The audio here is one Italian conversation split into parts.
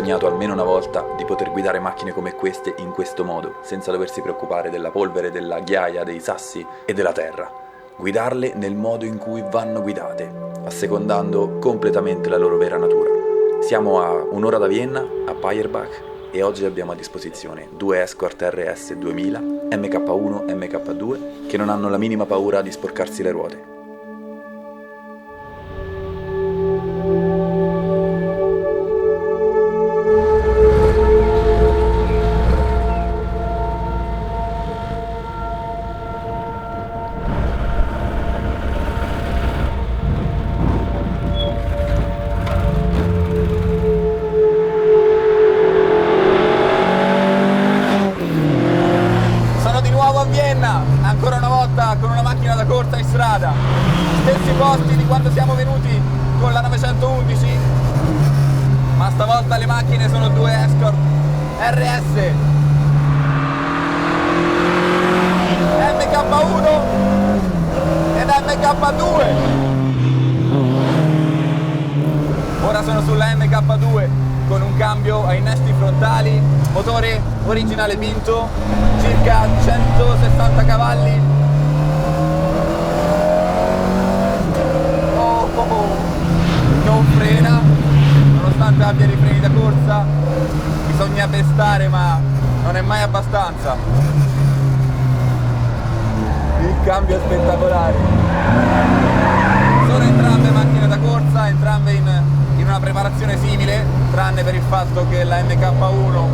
sognato almeno una volta di poter guidare macchine come queste in questo modo, senza doversi preoccupare della polvere, della ghiaia, dei sassi e della terra. Guidarle nel modo in cui vanno guidate, assecondando completamente la loro vera natura. Siamo a un'ora da Vienna, a Payerbach, e oggi abbiamo a disposizione due Escort RS 2000, MK1 e MK2, che non hanno la minima paura di sporcarsi le ruote. Ancora una volta con una macchina da corsa in strada, stessi posti di quando siamo venuti con la 911, ma stavolta le macchine sono due Escort RS MK1 ed MK2. Ora sono sulla MK2 con un cambio a innesti frontali, motore originale Pinto, circa 160 cavalli. Non frena, nonostante abbia i freni da corsa, bisogna pestare ma non è mai abbastanza. Il cambio è spettacolare. Sono entrambe macchine da corsa, entrambe in una preparazione simile, tranne per il fatto che la MK1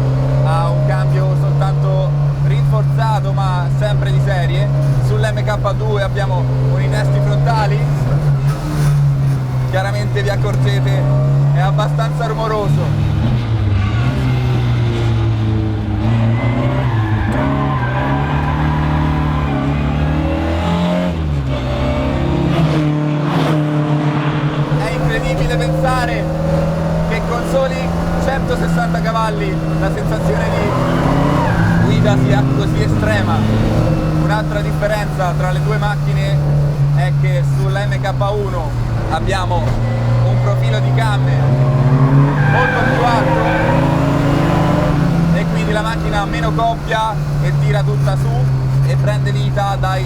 ha un cambio soltanto rinforzato ma sempre di serie. Sull'MK2 abbiamo un innesti frontali, chiaramente vi accorgete è abbastanza rumoroso. Pensare che con soli 160 cavalli la sensazione di guida sia così estrema. Un'altra differenza tra le due macchine è che sulla MK1 abbiamo un profilo di camme molto più alto e quindi la macchina ha meno coppia e tira tutta su e prende vita dai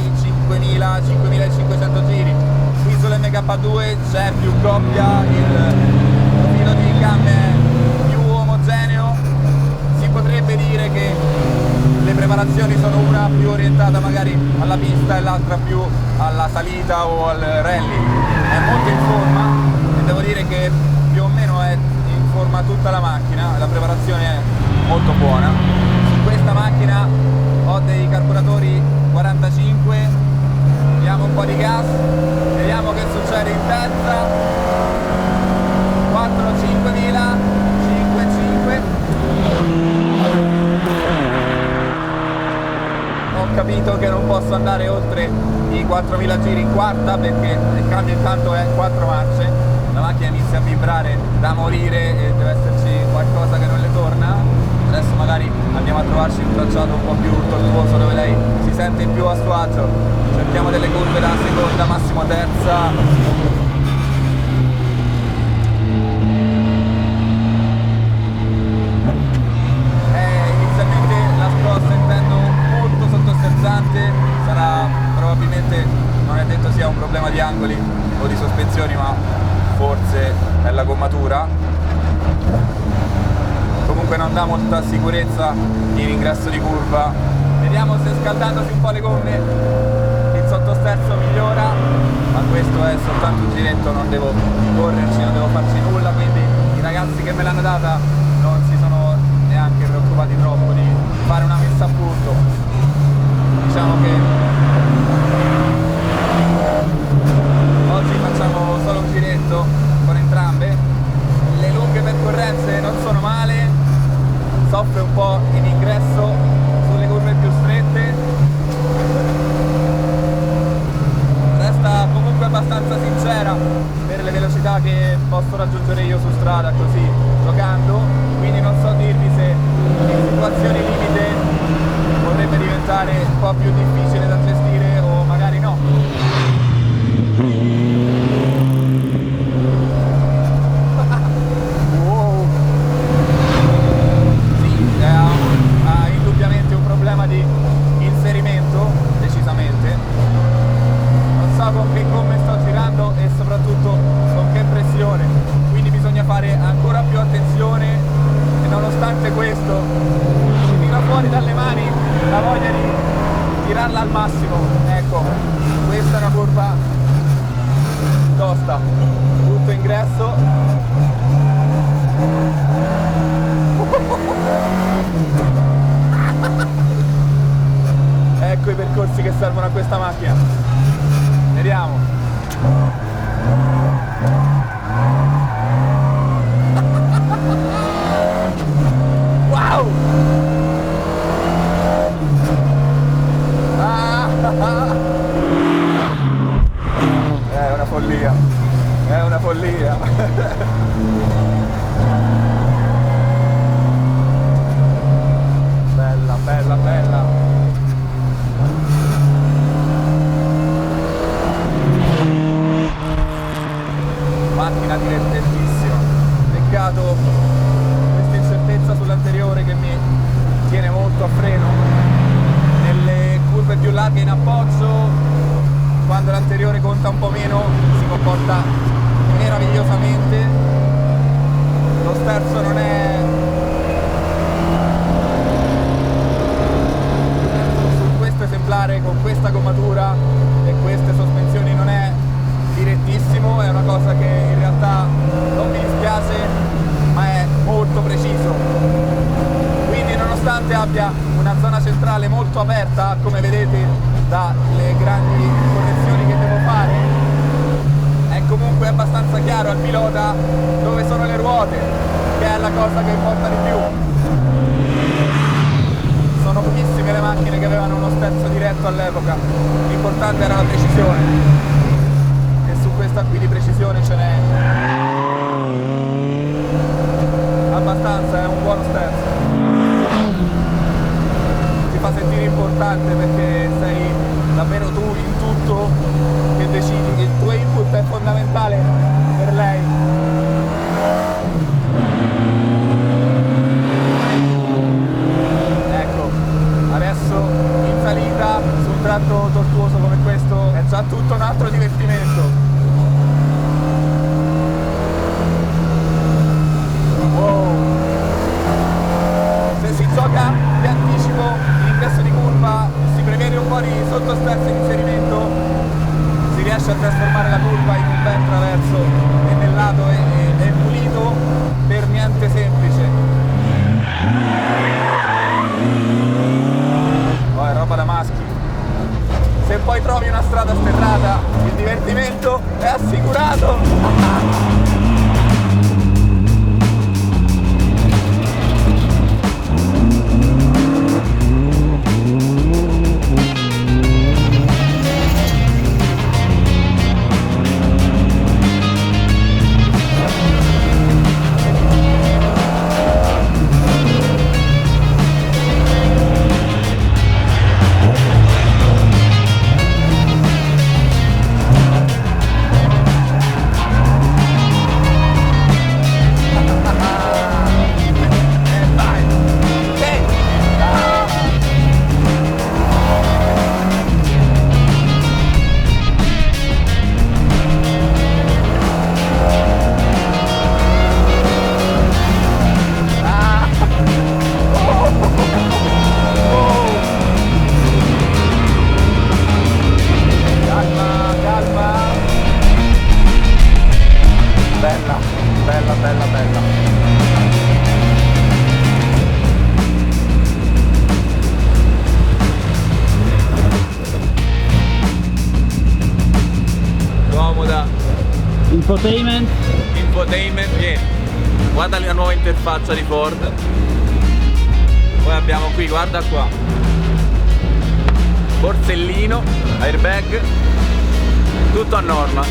5.000-5.500 giri. Qui sull'MK2 c'è più coppia, il profilo di camme è più omogeneo. Si potrebbe dire che le preparazioni sono una più orientata magari alla pista e l'altra più alla salita o al rally. È molto in forma e devo dire che più o meno è in forma tutta la macchina, la preparazione è molto buona. Su questa macchina ho dei carburatori 45, diamo un po' di gas, vediamo che succede in terza, 4, 5.000, 5, 5. Ho capito che non posso andare oltre i 4.000 giri in quarta perché il cambio intanto è 4 marce, la macchina inizia a vibrare da morire e deve esserci qualcosa che non le torna. Adesso magari andiamo a trovarci un tracciato un po' più tortuoso dove lei si sente più a suo agio. Cerchiamo delle curve da seconda, massimo terza. Inizialmente la scossa intendo molto sottosterzante, sarà probabilmente, non è detto sia un problema di angoli o di sospensioni, ma forse è la gommatura. Comunque non dà molta sicurezza in ingresso di curva. Vediamo se scaldandosi un po' le gomme il sottosterzo migliora, ma questo è soltanto un giretto, non devo correrci, non devo farci nulla, quindi i ragazzi che me l'hanno data non si sono neanche preoccupati troppo di fare una messa a punto. Diciamo che oggi facciamo solo un giretto con entrambe. Le lunghe percorrenze non sono male, soffre un po' in ingresso sulle curve più strette, resta comunque abbastanza sincera per le velocità che posso raggiungere io su strada così giocando, quindi non so dirvi se in situazioni limite potrebbe diventare un po' più difficile da gestire o magari no. Wow. sfruttarla al massimo. Ecco, questa è una curva tosta, tutto ingresso. Ecco i percorsi che servono a questa macchina. Vediamo. Wow! È una follia. È una follia. Bella, bella, bella. Macchina divertentissima. Peccato questa incertezza sull'anteriore che mi tiene molto a freno. Nelle curve più larghe in appoggio, quando l'anteriore conta un po' meno, si comporta meravigliosamente. Lo sterzo non è su questo esemplare, con questa gommatura e queste sospensioni, non è direttissimo, è una cosa che in realtà non mi dispiace, ma è molto preciso. Quindi nonostante abbia una zona centrale molto aperta, come vedete dalle grandi correzioni che devo fare, è comunque abbastanza chiaro al pilota dove sono le ruote, che è la cosa che importa di più. Sono pochissime le macchine che avevano uno sterzo diretto all'epoca, l'importante era la precisione. Questa qui di precisione ce n'è abbastanza, è un buono sterzo, ti fa sentire importante perché sei davvero tu in tutto che decidi, il tuo input è fondamentale per lei. Ecco, adesso in salita su un tratto tortuoso come questo è già tutto un altro divertimento. Gioca di anticipo l'ingresso di curva, si prevede un po' di sottosterzo in inserimento, si riesce a trasformare la curva in un bel traverso e nel lato è pulito per niente semplice. Oh, è roba da maschi. Se poi trovi una strada sterrata, il divertimento è assicurato. Infotainment, vieni, guarda la nuova interfaccia di Ford. Poi abbiamo qui, guarda qua, borsellino, airbag, tutto a norma.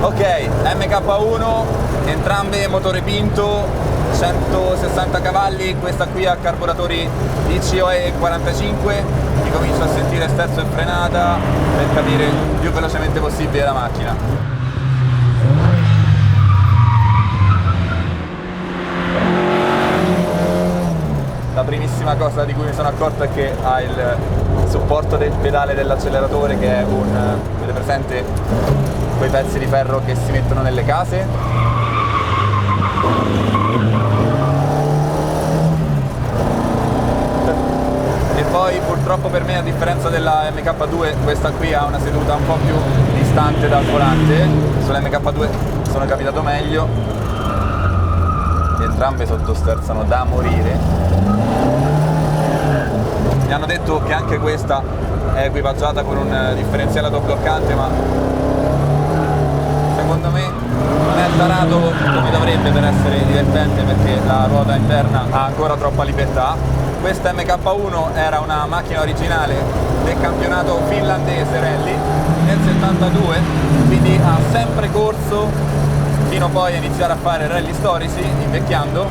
Ok, MK1, entrambe motore pinto, 160 cavalli, questa qui ha carburatori DCOE 45, mi comincio a sentire sterzo e frenata per capire il più velocemente possibile la macchina. La primissima cosa di cui mi sono accorto è che ha il supporto del pedale dell'acceleratore, che è un, avete presente, quei pezzi di ferro che si mettono nelle case. E poi purtroppo per me, a differenza della MK2, questa qui ha una seduta un po' più distante dal volante. Sulla MK2 sono capitato meglio. Entrambe sottosterzano da morire. Mi hanno detto che anche questa è equipaggiata con un differenziale autobloccante, ma secondo me non è tarato come dovrebbe per essere divertente, perché la ruota interna ha ancora troppa libertà. Questa MK1 era una macchina originale del campionato finlandese rally nel 72, quindi ha sempre corso fino poi a iniziare a fare rally storici invecchiando.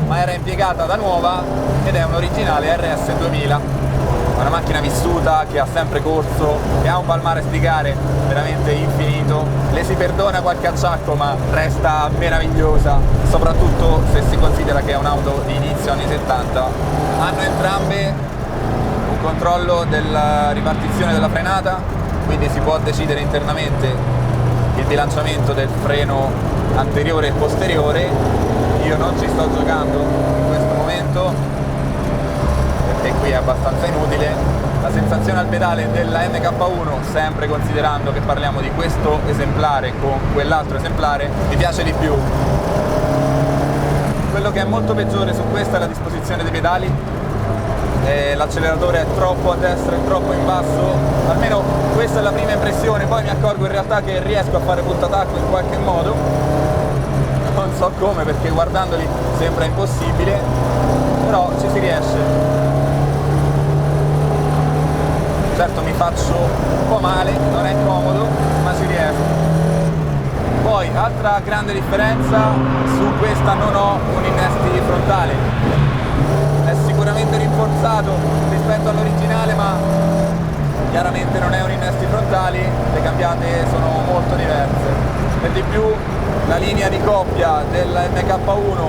Ma era impiegata da nuova ed è un originale RS 2000. Una macchina vissuta che ha sempre corso, che ha un palmarès di gare veramente infinito, le si perdona qualche acciacco ma resta meravigliosa, soprattutto se si considera che è un'auto di inizio anni 70. Hanno entrambe un controllo della ripartizione della frenata, quindi si può decidere internamente il bilanciamento del freno anteriore e posteriore. Io non ci sto giocando in questo momento perché qui è abbastanza inutile. La sensazione al pedale della MK1, sempre considerando che parliamo di questo esemplare con quell'altro esemplare, mi piace di più. Quello che è molto peggiore su questa è la disposizione dei pedali. L'acceleratore è troppo a destra e troppo in basso, almeno questa è la prima impressione. Poi mi accorgo in realtà che riesco a fare punta tacco in qualche modo, non so come perché guardandoli sembra impossibile, però ci si riesce. Certo mi faccio un po' male, non è comodo, ma ci riesco. Poi, altra grande differenza, su questa non ho un innesti frontale. È sicuramente rinforzato rispetto all'originale, ma chiaramente non è un innesti frontali, le cambiate sono molto diverse. Per di più, la linea di coppia della MK1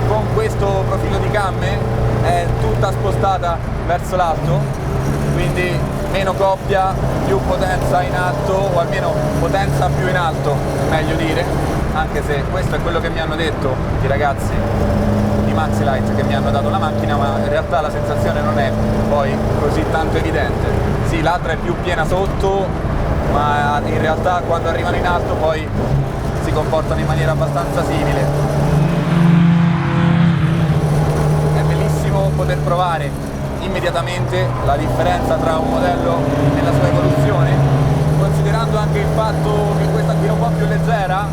con questo profilo di camme è tutta spostata verso l'alto, quindi meno coppia, più potenza in alto, o almeno potenza più in alto, meglio dire, anche se questo è quello che mi hanno detto i ragazzi di Maxi-Lite che mi hanno dato la macchina, ma in realtà la sensazione non è poi così tanto evidente. Sì, l'altra è più piena sotto, ma in realtà quando arrivano in alto poi si comportano in maniera abbastanza simile. È bellissimo poter provare immediatamente la differenza tra un modello e la sua evoluzione, considerando anche il fatto che questa qui è un po' più leggera.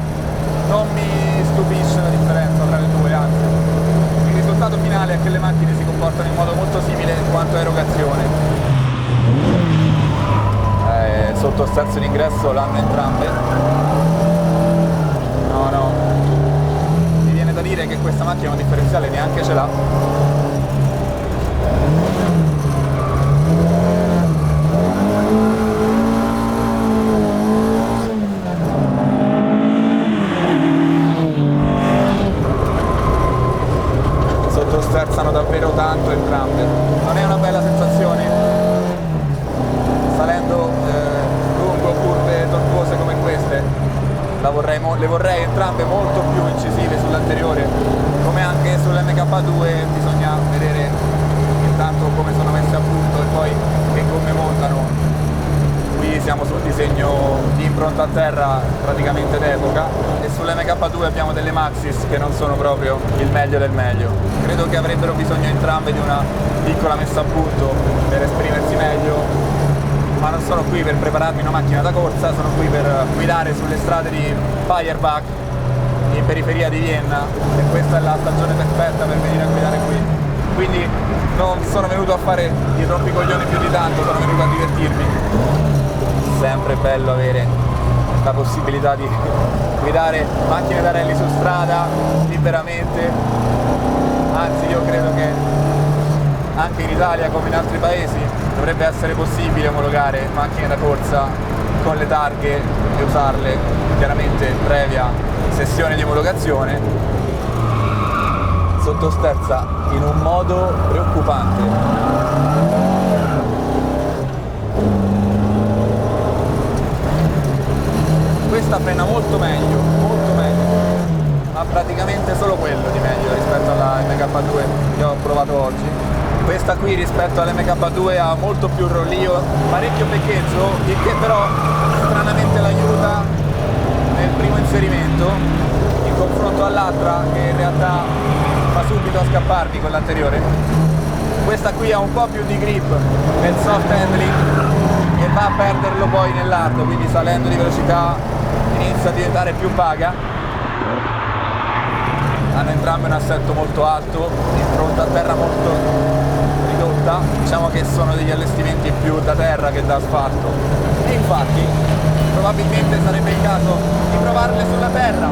Non mi stupisce la differenza tra le due, anzi il risultato finale è che le macchine si comportano in modo molto simile in quanto a erogazione. Sotto sterzo d'ingresso l'hanno entrambe. No, mi viene da dire che questa macchina un differenziale neanche ce l'ha. Sottosterzano davvero tanto entrambe, non è una bella sensazione salendo lungo curve tortuose come queste. Le vorrei entrambe molto più incisive sull'anteriore, come anche sull'MK2. Bisogna vedere intanto come sono messe a punto e poi che gomme montano. Qui siamo sul disegno di impronta a terra praticamente d'epoca, e sull'MK2 abbiamo delle Maxxis che non sono proprio il meglio del meglio. Credo che avrebbero bisogno entrambe di una piccola messa a punto per esprimersi meglio, ma non sono qui per prepararmi una macchina da corsa, sono qui per guidare sulle strade di Feuerbach in periferia di Vienna, e questa è la stagione perfetta per venire a guidare qui. Quindi non sono venuto a fare i rompicoglioni più di tanto, sono venuto a divertirmi. Sempre bello avere la possibilità di guidare macchine da rally su strada liberamente, anzi io credo che anche in Italia come in altri paesi dovrebbe essere possibile omologare macchine da corsa con le targhe e usarle, chiaramente previa sessione di omologazione. sottosterza in un modo preoccupante. Questa frena molto meglio, ma praticamente solo quello di meglio rispetto alla MK2 che ho provato oggi. Questa qui rispetto all'MK2 ha molto più rollio, parecchio beccheggio, il che però stranamente l'aiuta nel primo inserimento in confronto all'altra che in realtà fa subito a scapparmi con l'anteriore. Questa qui ha un po' più di grip nel soft handling e va a perderlo poi nell'hard, quindi salendo di velocità inizia a diventare più vaga. Hanno entrambe un assetto molto alto, impronta a terra molto ridotta, diciamo che sono degli allestimenti più da terra che da asfalto, e infatti probabilmente sarebbe il caso di provarle sulla terra.